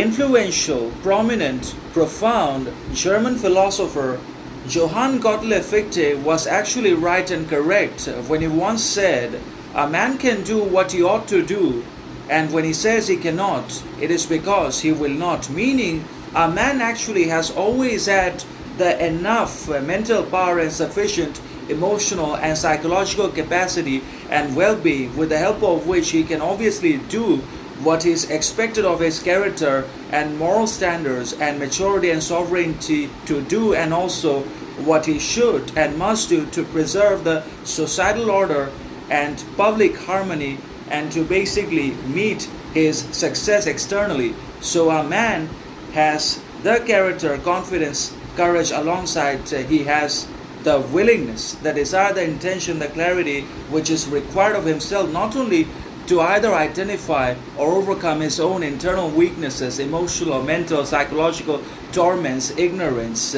influential, prominent, profound German philosopher Johann Gottileb Fichte was actually right and correct when he once said, "A man can do what he ought to do, and when he says he cannot, it is because he will not." Meaning, a man actually has always had the enough mental power and sufficient emotional and psychological capacity and well-being, with the help of which he can obviously do what is expected of his character and moral standards and maturity and sovereignty to do, and also what he should and must do to preserve the societal order and public harmony, and to basically meet his success externally. So a man has the character, confidence, courage alongside he has the willingness, the desire, the intention, the clarity which is required of himself, not only to either identify or overcome his own internal weaknesses, emotional, mental, psychological torments, ignorance,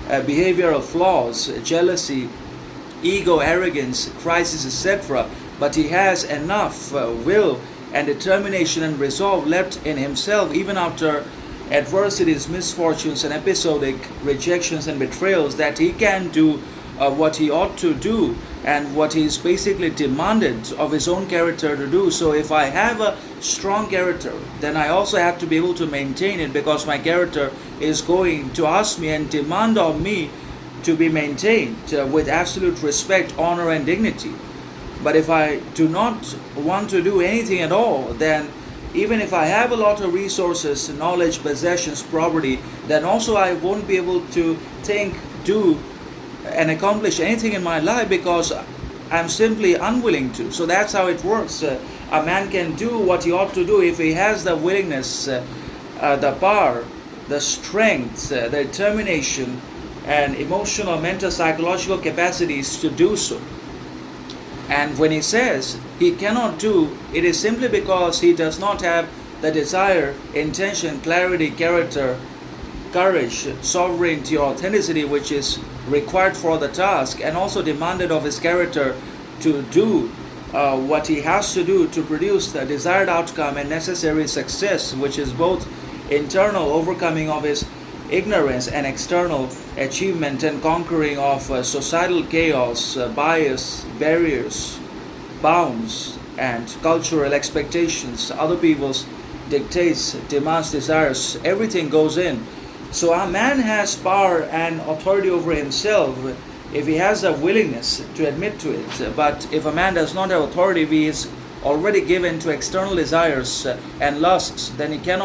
behavioral flaws, jealousy, ego, arrogance, crisis, etc. But he has enough will and determination and resolve left in himself, even after adversities, misfortunes, and episodic rejections and betrayals, that he can do what he ought to do and what is basically demanded of his own character to do. So if I have a strong character, then I also have to be able to maintain it, because my character is going to ask me and demand of me to be maintained with absolute respect, honor, and dignity. But if I do not want to do anything at all, then even if I have a lot of resources, knowledge, possessions, property, then also I won't be able to think, do, and accomplish anything in my life, because I'm simply unwilling to. So that's how it works. A man can do what he ought to do if he has the willingness, the power, the strength, the determination, and emotional, mental, psychological capacities to do so. And when he says he cannot do, it is simply because he does not have the desire, intention, clarity, character, courage, sovereignty, authenticity which is required for the task, and also demanded of his character to do what he has to do to produce the desired outcome and necessary success, which is both internal overcoming of his ignorance and external achievement and conquering of societal chaos, bias, barriers, bounds, and cultural expectations, other people's dictates, demands, desires, everything goes in. So a man has power and authority over himself if he has a willingness to admit to it. But if a man does not have authority, if he is already given to external desires and lusts, then he cannot